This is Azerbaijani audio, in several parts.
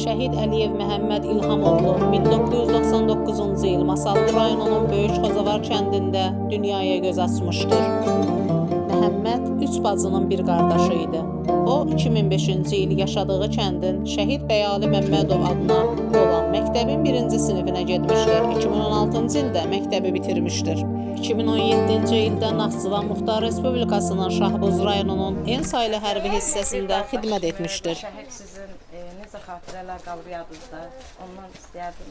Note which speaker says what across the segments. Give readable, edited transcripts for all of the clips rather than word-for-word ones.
Speaker 1: Şəhid Əliyev Məhəmməd İlhamoğlu 1999-cu il Masallı rayonunun Böyük Xozavar kəndində dünyaya göz açmışdır. Məhəmməd 3 bacının bir qardaşı idi. O, 2005-ci il yaşadığı kəndin Şəhid Bəyali Məmmədov adına olan məktəbin 1-ci sinifinə getmişdir. 2016-cı ildə məktəbi bitirmişdir. 2017-ci ildə Naxçıvan Muxtar Respublikasının Şahbuz rayonunun Ensaylı hərbi hissəsində xidmət etmişdir.
Speaker 2: Şəhid sizin necə xatirələr qalıb yadınızda? Ondan istəyərdim.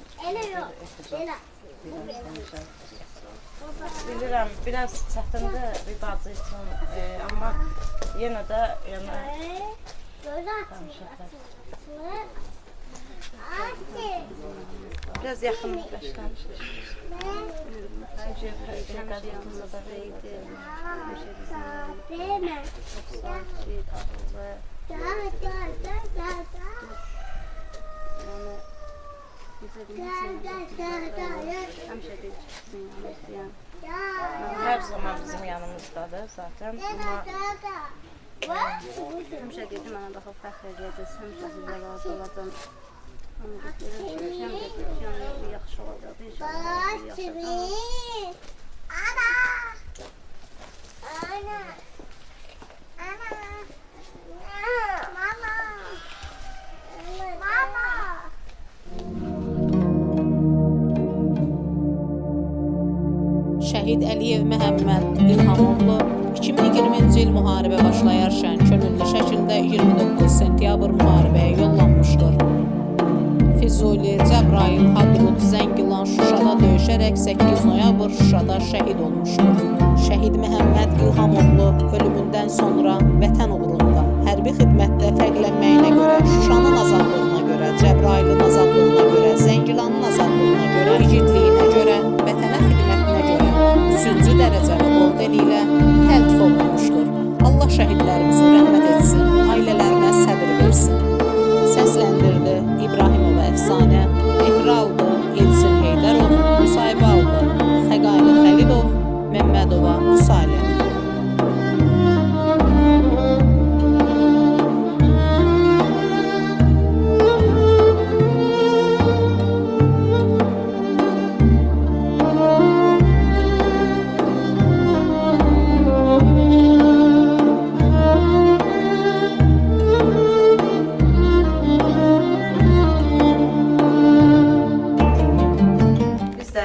Speaker 2: Bilirəm, biraz çətindir bir bacı üçün, amma yenə də danışaqlar. Biraz yaxınlaşmışdır. Her zaman bizim yanımızdadır zaten.
Speaker 3: Həmişə dedim, mənə baxıb fəxr edəcəz, həmişə sizə razı olacam. Yaxşı olacaq, inşallah yaxşı.
Speaker 1: Şəhid Əliyev Məhəmməd İlhamoğlu 2020-ci il müharibə başlayarkən könüllü şəkildə 29 sentyabr müharibəyə yollanmışdır. Füzuli, Cəbrayıl, Hadrut, Zəngilan, Şuşada döyüşərək 8 noyabr Şuşada şəhid olmuşdur. Şəhid Məhəmməd İlhamoğlu ölümündən sonra vətən uğrunda hərbi xidmətdə fərqlənməyinə görə, Şuşanın azadlığına görə, Cəbrayılın azadlığına görə, Zəngilanın azadlığına görə, igidliyinə görə, vətənə xidmətinə görə 3-cü dərəcəli orden ilə təltif olunmuşdur. Allah şəhidlərimizə rəhmət etsin, ailələrinə səbir versin. Səsləndirdi İbrahimova Əfsanə, efra aldı İlsin Heydərov, müsahibə aldı Xəqani Xəlilov, Məmmədova Musalə.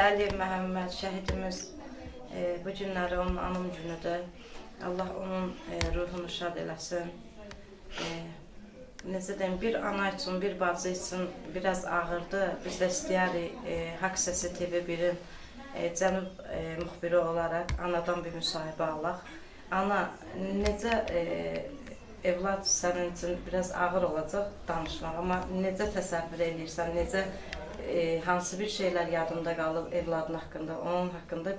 Speaker 2: Əliyev Məhəmməd şəhidimiz bu günləri onun anım günüdür. Allah onun ruhunu şad eləsin. Necə deyim, bir ana üçün, bir bacı üçün biraz ağırdır. Biz də istəyərik Haqq Səsi TV1-in cənub müxbiri olaraq anadan bir müsahibə alaq. Ana, necə evlad sənin üçün biraz ağır olacaq danışmaq, amma necə təsəvvür edirsən, necə hansı bir şeylər yadında qalıb evladın haqqında, onun haqqında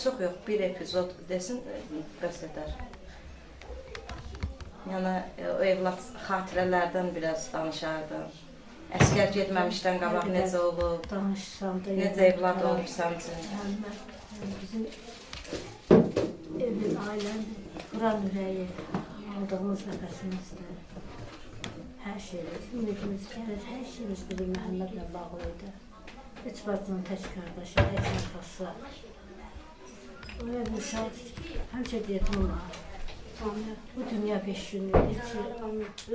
Speaker 2: çox yox, bir epizod desin, bəs edər. Yəni, o evlad xatirələrdən biraz danışardım. Əskər getməmişdən qabaq necə olub, necə evlad olub sənin?
Speaker 3: Bizim evin, ailəm, Quran ürəyi, aldığımız nəfəsimizdir. Hər şeyimiz, ümidimiz gəlir, hər şeyimiz bir Məhəmmədlə bağlıydı. Üç bacının tək qardaşı, tək arxası. Öyle bir uşaq, həmişə deyirdim ona, bu dünya 5 günlük,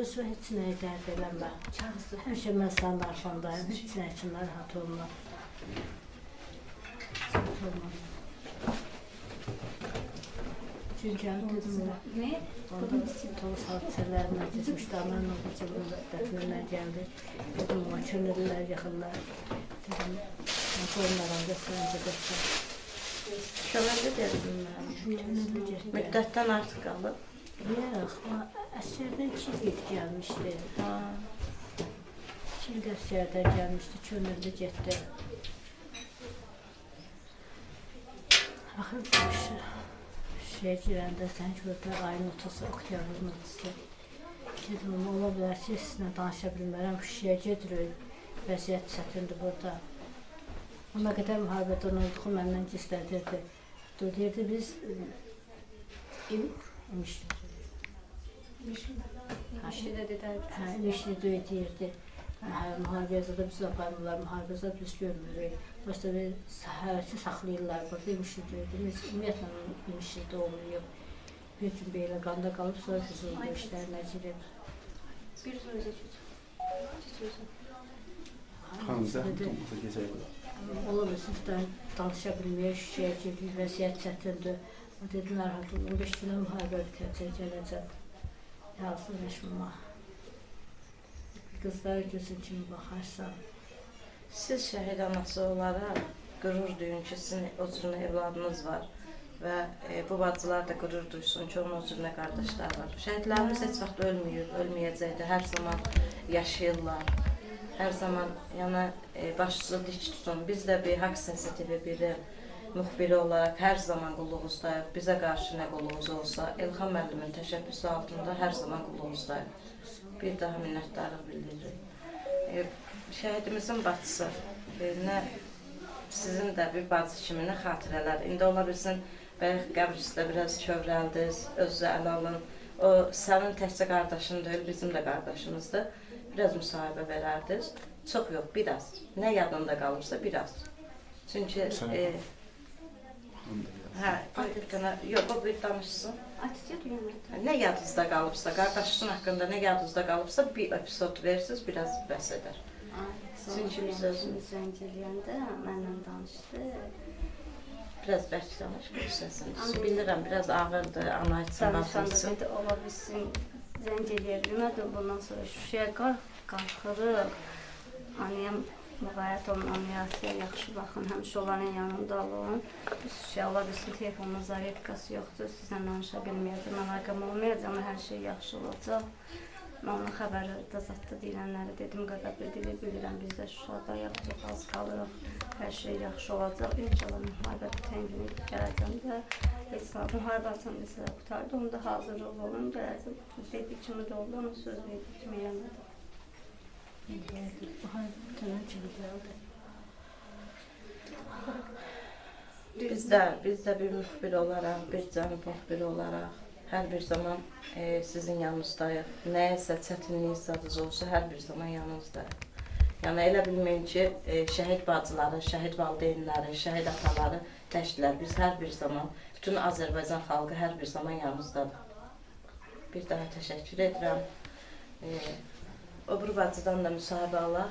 Speaker 3: özü heç nəyə dərd eləmə. Həmişə mən sənin arxandayım, heç nə üçün narahat olma. Çünki dedim, onda Tovuz hadisələrindən keçmişdi, mən o gecənin dəfnələ gəldi. Dedim, ona könüllülər yıxırlar. Dedim, onların göstərincə.
Speaker 2: Könüllü dedim mən. Müddətdən artıq qalıb.
Speaker 3: Yox, əsərdən 2 il gəlmişdi. 2 il əsərdən gəlmişdi, könüllü getdi. Axır şeye girəndə sən gördün, ayın 30-u, oktyabrın 30-u. Dedim, ola bilər ki, sizinlə danışa bilmərəm, şişəyə gedirik, vəziyyət çətindir burada. Amma qədər müharibədən olduğu məndən gizlədirdi. Deyirdi, biz imişdik.
Speaker 4: İşte dedilər.
Speaker 3: Hə, işini deyirdi. Müharibəyə zada bizi aparmırlar, müharibəyə zada biz görmürük. Başda bir hərəsi saxlayırlar burada, işini deyirdi. Biz ümumiyyətlə bir işi də olmuyor. Bir gün belə qanda qalıb, sonra füzuldu işlərinə girib.
Speaker 4: Bir sözə keçəcək.
Speaker 5: Xanım, zəhmət olmasa keçək.
Speaker 3: Ola bilsin ki, danışa bilməyə şişəyə gedir, vəsiyyət çətindir. O dedi, narahat olun, 5 günə müharibə bitəcək, gələcək. Yazsın yaşmama. Qızlara gözün kimi baxarsan.
Speaker 2: Siz şəhid anası olaraq qürur duyun ki, sizin o cürünə evladınız var və bu bacılar da qürur duysun ki, onun o cürünə qardaşlar var. Şəhidlərimiz heç vaxt ölməyib, ölməyəcəkdir, hər zaman yaşayırlar. Hər zaman yəni, başınızı dik tutun. Biz də bir haqq səsi TV1-in müxbiri olaraq hər zaman qulluğuzdayıq. Bizə qarşı nə qulluğumuz olsa, Elxan müəllimin təşəbbüsü altında hər zaman qulluğuzdayıq. Bir daha minnətdarlıq bildiririk. Şəhidimizin bacısı, nə sizin də bir bacı kimi nə xatirələr. İndi ola bilsin, bəlkə qəbr üstə biraz kövrəldiniz, özünüzü ələ alın. O, sənin təkcə qardaşın deyil, bizim də qardaşımızdır. Biraz müsahibə verərdiniz. Çox yox, biraz. Nə yadında qalıbsa, biraz. Çünki... Yox, o bir danışsın. Nə yadınızda qalıbsa, qardaşın haqqında nə yadınızda qalıbsa, bir epizod versiniz, biraz bəhs edər. Çünki biz özümüz
Speaker 4: zəng eləyəndə mənlə danışdı.
Speaker 2: Biraz bərk danış, qız səsiniz. Bilirəm, biraz ağırdır, ana üçün, bacı üçün.
Speaker 4: Dedi, ola bilsin, zəng eləyə bilmədim. Bundan sonra şüşəyə qalxırıq. Anıyam müğayət olun, ameliyatıya yaxşı baxın, həmişə olanın yanında olun. Şüşə ola bilsin, telefonun zaretkası yoxdur, sizlə danışa bilməyəcəm, mən arqam olmayacam, hər şey yaxşı olacaq. Mən onun xəbəri də zatda deyilənləri dedim, qaqabir dili bilirəm, biz də Şuşadayıq, çox az qalırıq, hər şey yaxşı olacaq. İnşallah müharibə bitən günü gələcəm də, heç saat müharibə açan məsələ qutardı, onu da hazırlıq olun, gələcəm. Dediyi kimi də oldu, onun söz verdiyi kimi yanıdır.
Speaker 2: Biz də bir müxbir olaraq, bir cənub müxbiri olaraq hər bir zaman sizin yanınızdayıq. Nəyəsə çətinliyiz zadınız olsa, hər bir zaman yanınızdayıq. Yəni elə bilməyin ki, şəhid bacıları, şəhid valideynləri, şəhid ataları təkdilər. Biz hər bir zaman, bütün Azərbaycan xalqı hər bir zaman yanınızdadır. Bir daha təşəkkür edirəm. O bir bacıdan da müsahibə alaq.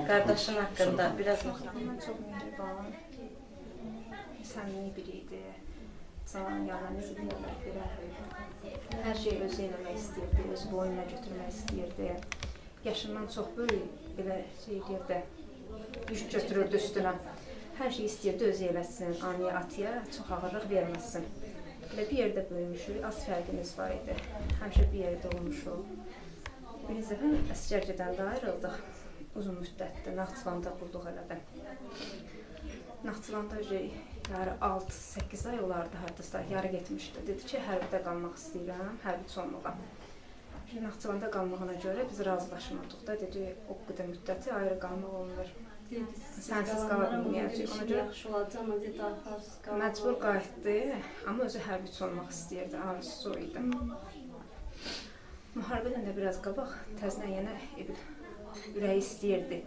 Speaker 2: Qardaşın haqqında biraz
Speaker 6: Mən çox mehriban, səmimi biri idi. Salan yalan necə deyirlər belə. Hər şeyi özü eləmək istəyirdi, öz boynuna götürmək istəyirdi. Yaşından çox böyük, belə şey deyirdi, yük götürürdü üstünə. Hər şeyi istəyirdi, özü eləsin, anaya, atıya çox ağırlıq verməsin. Belə bir yerdə böyümüşük, az fərqimiz var idi. Həmişə bir yerdə olmuşuq. Biz dəfə əsgər gedəndə ayrıldıq. Uzun müddətdə Naxçıvanda qurduq elədən. Naxçıvanda yarı 6-8 ay olardı hardasa, yarı getmişdi. Dedi ki, hərbidə qalmaq istəyirəm, hərbiçi olmağa. Naxçıvanda qalmağına görə biz razılaşmadıq da, dedi, o qədər müddəti ayrı qalmaq olmur. Sənsiz qala bilməyəcək. Ona görə məcbur qayıtdı, amma özü hərbiçi olmaq istəyirdi, arzusu o idi. Müharibədən də biraz qabaq, təzdən yenə ürəyi istəyirdi.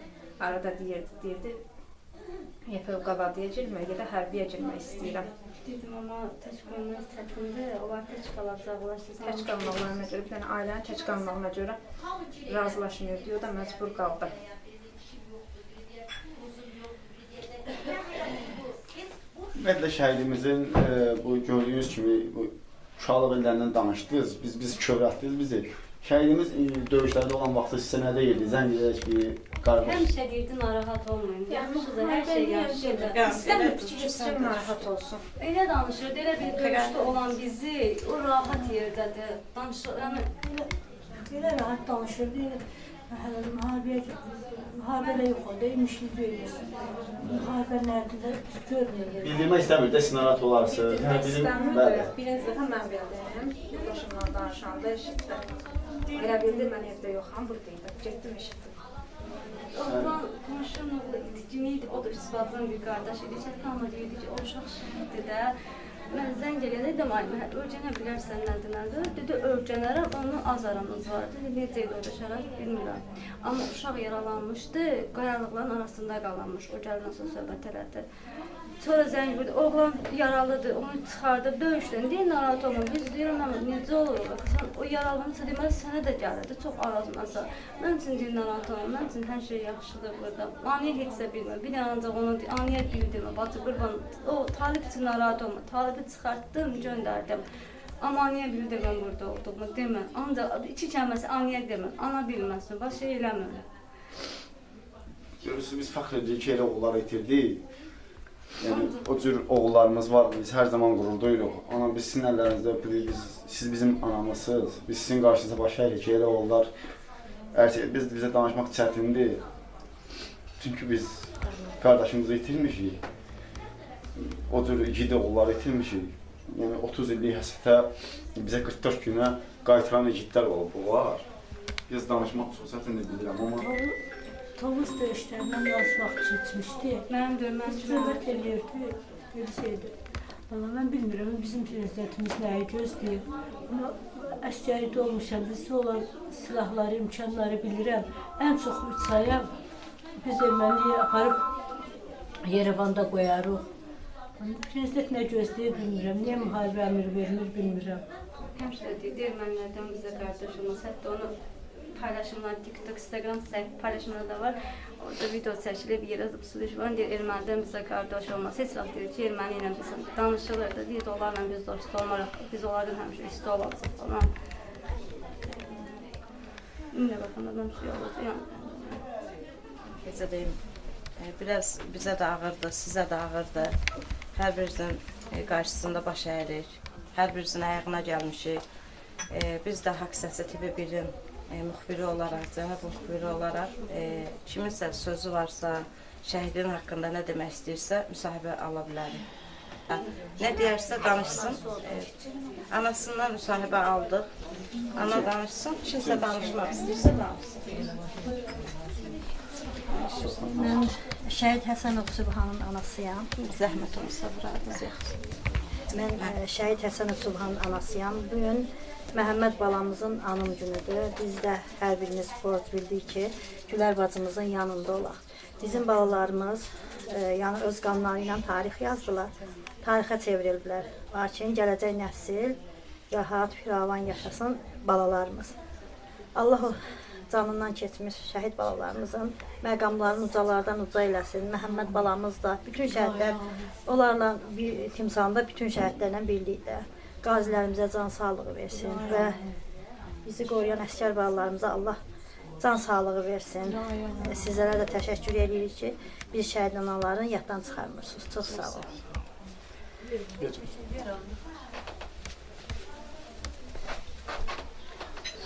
Speaker 6: Arada deyirdi, Fövqəladıya girmək, ya da hərbiyə girmək istəyirəm.
Speaker 4: Dedim, amma tək qoymaq çətindir, onlar tək qalacaqlar.
Speaker 6: Tək qalmaqlarına görə, bir dənə ailənin tək qalmağına görə razılaşmıyor diyor da məcbur qaldı.
Speaker 5: Ümumiyyətlə şəhidimizin bu gördüyünüz kimi uşaqlıq illərindən danışdınız, biz kövrətdiniz, bizi. Şəhidimiz döyüşlərdə olan vaxtı sizə nə deyirdi? Zəng edək ki, qardaş.
Speaker 4: Həmişə deyirdi, narahat olmayın. Yaxşıdır, hər şey yaxşıdır.
Speaker 6: İstəmirdi ki, göstərim narahat olsun.
Speaker 4: Elə danışırdı, elə bir döyüşdə olan bizi, o rahat yerdədir.
Speaker 3: Elə rahat danışırdı, hələ müharibələ yox oldu, imişli döyülürsün. Müharibə nədir, biz görmürük.
Speaker 5: Bildirmək istəmirdi, siz narahat olarsınız.
Speaker 6: İstəmirdi, birinci dəfə mən bildim, yoldaşımla danışanda eşitdim. Elə bildi, mən evdə yoxam, buradaydım, getdim eşitdim.
Speaker 4: Oradan qonşunun oğlu iticimi idi, o da üst bacının bir qardaş idi. Çətanla deyirdi ki, o uşaq şəhiddir də. Mən zəng eləyəndə dedim, ay Məhət, öyrənə bilərsən nədir? Dedi, öyrənərəm, onun az aramız var. Dedi, necə idi orada şərait, bilmirəm. Amma uşaq yaralanmışdı, qayalıqların arasında qalanmış, o gəldən sonra söhbət elədi. Sonra zəng vurdu, oğlan yaralıdır, onu çıxardı, döyüşdən, deyil, narahat olma, biz deyirəm, necə olur, baxsan, o yaralınca deməli sənə də gəlirdi, çox arazmasa. Mən üçün deyil, narahat olma, mən üçün hər şey yaxşıdır burada. Aniyə heç də bilmə, bir dənə ancaq onu deyil, Aniyə bildirmə, bacı qurban, o Talib üçün narahat olma, Talibi çıxartdım, göndərdim. Amma Aniyə bildirməm burada olduğumu, demə, ancaq iki kəlməsi Aniyə demə, ana bilməsin, baş şey eləmə.
Speaker 5: Görürsünüz, biz fəxr edirik ki, elə oğullar itirdik. Yəni, o cür oğullarımız var, biz hər zaman qürur duyuruq. Ana, biz sizin əllərinizdə öpürük, siz bizim anamızsınız. Biz sizin qarşınıza baş əyirik ki, elə oğullar, bizə danışmaq çətindir. Çünki biz qardaşımızı itirmişik, o cür igid oğulları itirmişik. Yəni, 30 illik həsətə, bizə 44 günə qaytıran igidlər var. Biz danışmaq çox çətindir bilirəm, amma...
Speaker 3: Tovuz döyüşlərindən az vaxt keçmişdi.
Speaker 4: Mənim görməm
Speaker 3: Söhbət eləyirdi, bir şeydir. Valla mən bilmirəm, bizim prezidentimiz nəyi gözləyir. Amma əskəridə olmuşam, bizdə olan silahları, imkanları bilirəm. Ən çox 3 ayam biz erməniyə aparıb Yerevanda qoyarıq. Prezident nə gözləyir bilmirəm, niyə müharibə əmri vermir bilmirəm.
Speaker 4: Həmişə deyir, ermənilərdən bizə qardaş olmaz, hətta onu paylaşımlar, TikTok, Instagram paylaşımlar da var. Orada video çəkilib, yerə zıpsılış var. Deyir, ermənidən bizə qardaş olmaz. Heç vaxt deyir ki, erməni ilə biz danışılır da. Deyir, onlarla biz dost olmaraq, biz onlardan həmişə üstə olacaq falan. İndi baxanlardan şey olacaq.
Speaker 2: Necə deyim, biraz bizə də ağırdır, sizə də ağırdır. Hər birinizin qarşısında baş əyirik, hər birinizin ayağına gəlmişik. Biz də Haqq Səsi TV1-in müxbiri olaraq, cənab müxbiri olaraq kiminsə sözü varsa, şəhidin haqqında nə demək istəyirsə, müsahibə ala bilərik. Nə deyərsə danışsın. Anasından müsahibə aldıq. Ana danışsın, kimsə danışmaq istəyirsə danışsın.
Speaker 3: Mən Şəhid Həsənov Subhanın anasıyam.
Speaker 2: Zəhmət olsa buradınız yaxşı.
Speaker 3: Mən Şəhid Həsənov Subhanın anasıyam. Bugün Məhəmməd balamızın anım günüdür. Biz də hər birimiz borc bildik ki, Gülər bacımızın yanında olaq. Bizim balalarımız yəni öz qanları ilə tarix yazdılar, tarixə çevrildilər. Lakin gələcək nəsil rahat, firavan yaşasın balalarımız. Allah o canından keçmiş şəhid balalarımızın məqamlarını ucalardan uca eləsin. Məhəmməd balamız da, bütün şəhidlər, onlarla bir timsalında bütün şəhidlərlə birlikdə. Qazilərimizə can sağlığı versin və bizi qoruyan əskər balalarımıza Allah can sağlığı versin. Sizlərə də təşəkkür edirik ki, biz şəhid anaların yaddan çıxarmırsınız. Çox sağ olun.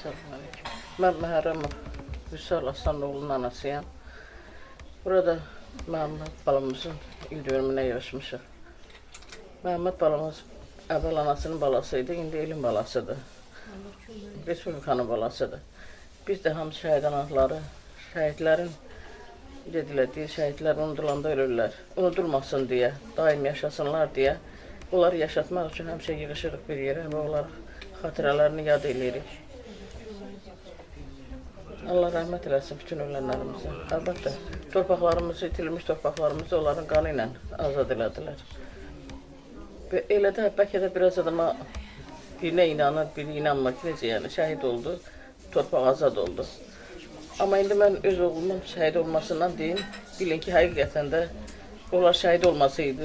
Speaker 7: Selamünaleyküm. Mən Məhərrəmov Vüsal Aslanoğlu'nun anasıyam. Burada Məhəmməd balamızın ildönümünə yarışmışıq. Məhəmməd balamız əvvəl anasının balasıydı, indi elin balasıdır. Respublikanın balasıdır. Biz də hamı şəhid anaları, şəhidlərin dedilər, şəhidlər unudulanda ölürlər. Unudulmasın deyə, daim yaşasınlar deyə, onları yaşatmaq üçün həmişə yığışırıq bir yerə və onları xatirələrini yad edirik. Allah rəhmət eləsin bütün ölənlərimizə. Əlbəttə, torpaqlarımızı, itilmiş torpaqlarımızı onların qanı ilə azad elədilər. Elə də bəlkə də biraz adama birinə inanır, biri inanmır ki, necə yəni şəhid oldu, torpaq azad oldu. Amma indi mən öz oğlumun şəhid olmasından deyim, bilin ki, həqiqətən də onlar şəhid olmasaydı,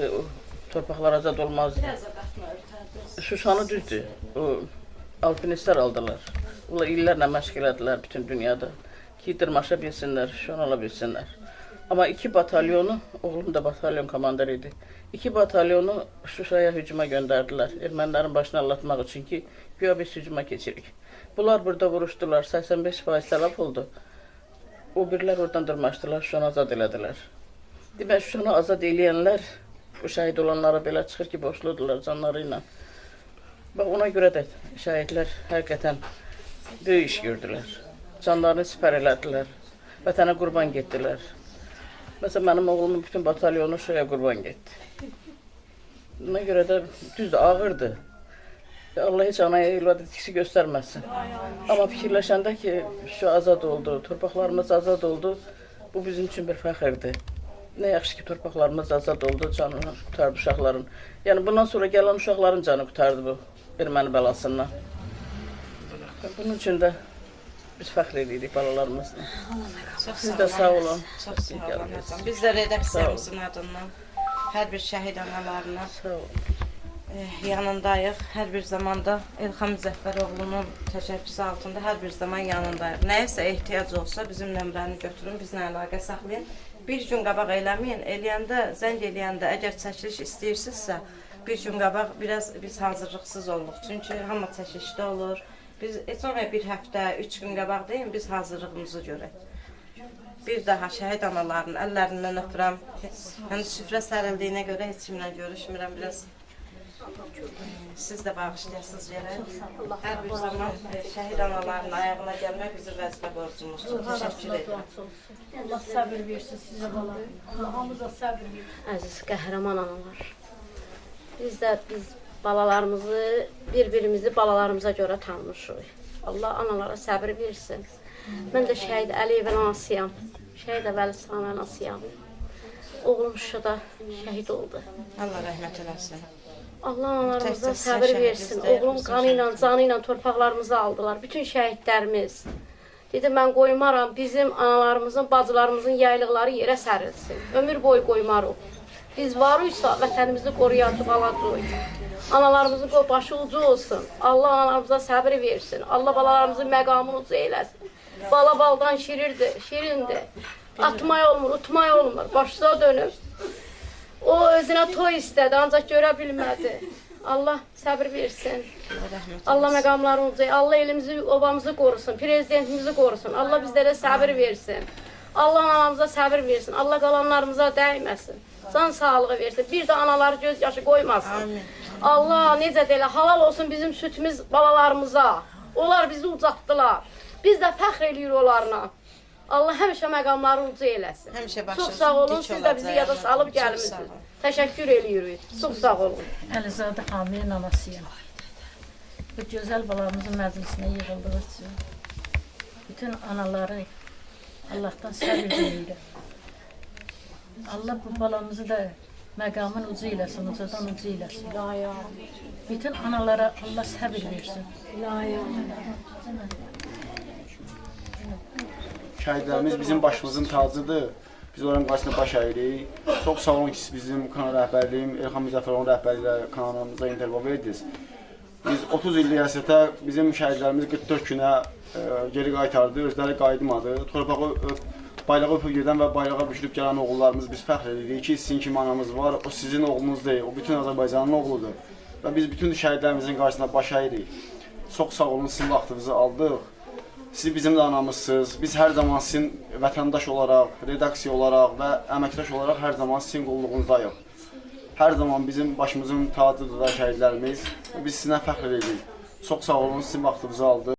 Speaker 7: torpaqlar azad olmazdı. Şuşanı düzdür, alpinistlər aldılar. Onlar illərlə məşq elədilər bütün dünyada ki, dırmaşa bilsinlər, şuşan ola bilsinlər. Amma 2 batalyonu, oğlum da batalyon komandır idi, 2 batalyonu Şuşaya hücuma göndərdilər, ermənilərin başına anlatmaq üçün ki, güya biz hücuma keçirik. Bunlar burada vuruşdular, 85% tələf oldu. O birlər oradan dırmaşdılar, Şuşanı azad elədilər. Demək, Şuşanı azad eləyənlər, bu şəhid olanlara belə çıxır ki, boşludurlar canları ilə. Bax, ona görə də şəhidlər həqiqətən böyük iş gördülər. Canlarını sipər elədilər, vətənə qurban getdilər. Məsələn, mənim oğlumun bütün batalyonu Şuşaya qurban getdi. Buna görə də düzdür, ağırdır. Allah heç anaya evladı itkisi göstərməsin. Amma fikirləşəndə ki, şu azad oldu, torpaqlarımız azad oldu, bu bizim üçün bir fəxirdir. Nə yaxşı ki, torpaqlarımız azad oldu, canını qurtardı uşaqların. Yəni, bundan sonra gələn uşaqların canı qurtardı bu erməni bəlasından. Bunun üçün də biz fəxr edirik balalarımızla. Siz də sağ olun.
Speaker 2: Çox sağ olun. Biz də redaksiyamızın adından hər bir şəhid analarına
Speaker 7: Sağ olun.
Speaker 2: yanındayıq. Hər bir zamanda İlham Müzəffəroğlunun təşəbbüsü altında hər bir zaman yanındayıq. Nəyəsə ehtiyac olsa bizim nömrəni götürün, bizlə əlaqə saxlayın. Bir gün qabaq eləməyin, eləyəndə, zəng eləyəndə, əgər çəkiliş istəyirsinizsə, bir gün qabaq biz hazırlıqsız oluruq. Çünki hamı çəkilişdə olur. Biz heç olmaya bir həftə, 3 gün qabaq deyin, biz hazırlığımızı görək. Bir daha şəhid anaların əllərindən öpürəm. Yəni süfrə səriliyinə görə heç kimlə görüşmürəm. Biraz siz də bağışlayasınız gərək. Hər bir zaman şəhid anaların ayağına gəlmək bizim vəzifə borcumuzdur. Təşəkkür edirəm.
Speaker 3: Allah səbir versin sizə bala. Allah hamıza səbir versin.
Speaker 4: Əziz qəhrəman analar. Biz balalarımızı, bir-birimizi balalarımıza görə tanımışıq. Allah analara səbir versin. Mən də Şəhid Əliyevin anasıyam. Şəhid Əvəlistan anasıyam. Oğlum Şuşada şəhid oldu.
Speaker 2: Allah rəhmət eləsin.
Speaker 4: Allah analarımıza səbir versin. Oğlum qanı ilə, canı ilə torpaqlarımızı aldılar. Bütün şəhidlərimiz. Dedi, mən qoymaram, bizim analarımızın, bacılarımızın yaylıqları yerə sərilsin. Ömür boyu qoymarıq. Biz varıysa vətənimizi qoruyacaq, alacaq. Analarımızın başı ucu olsun. Allah analarımıza səbir versin. Allah balalarımızın məqamını ucu eləsin. Bala baldan şirindir. Atmaya olmur, utmaya olmur. Başına dönüb. O özünə toy istədi, ancaq görə bilmədi. Allah səbir versin. Allah məqamlarını ucu, Allah elimizi, obamızı qorusun, prezidentimizi qorusun. Allah bizlərə səbir versin. Allah anamıza səbir versin. Allah qalanlarımıza dəyməsin. Can sağlığı versin. Bir də anaları göz yaşı qoymasın. Allah necə deyilə, halal olsun bizim sütümüz balalarımıza. Onlar bizi ucatdılar. Biz də fəxr edirik onlarla. Allah həmişə məqamları ucu eləsin. Çox sağ olun, siz də bizi yada salıb gəlmişsiniz. Təşəkkür edirik. Çox sağ olun.
Speaker 3: Əlizadə Xamiyin anasıyam. Bu gözəl balamızın məclisinə yığıldığı üçün bütün anaları Allahdan səbir diləyirəm. Allah bu balamızı da məqamın ucu eləsin, ucadan ucu eləsin. Bütün analara Allah səbir versin.
Speaker 5: Şəhidlərimiz bizim başımızın tacıdır. Biz onların qarşısında baş əyirik. Çox sağ olun ki, bizim kanal rəhbərliyim, İlham Müzəffəroğlu rəhbərliyi ilə kanalımıza intervyu verdiniz. Biz 30 illik həsrətə bizim şəhidlərimiz 44 günə geri qaytardı, özləri qayıtmadı. Torpağı bayrağı öpüb gedən və bayrağa bükülüb gələn oğullarımız biz fəxr edirik ki, sizin kimi anamız var, o sizin oğlunuz deyil, o bütün Azərbaycanın oğludur. Və biz bütün şəhidlərimizin qarşısında baş əyirik. Çox sağ olun, sizin vaxtınızı aldıq. Siz bizim də anamızsınız. Biz hər zaman sizin vətəndaş olaraq, redaksiya olaraq və əməkdaş olaraq hər zaman sizin qulluğunuzdayıq. Hər zaman bizim başımızın tacıdır da şəhidlərimiz. Biz sizinlə fəxr edirik. Çox sağ olun, sizin vaxtınızı aldıq.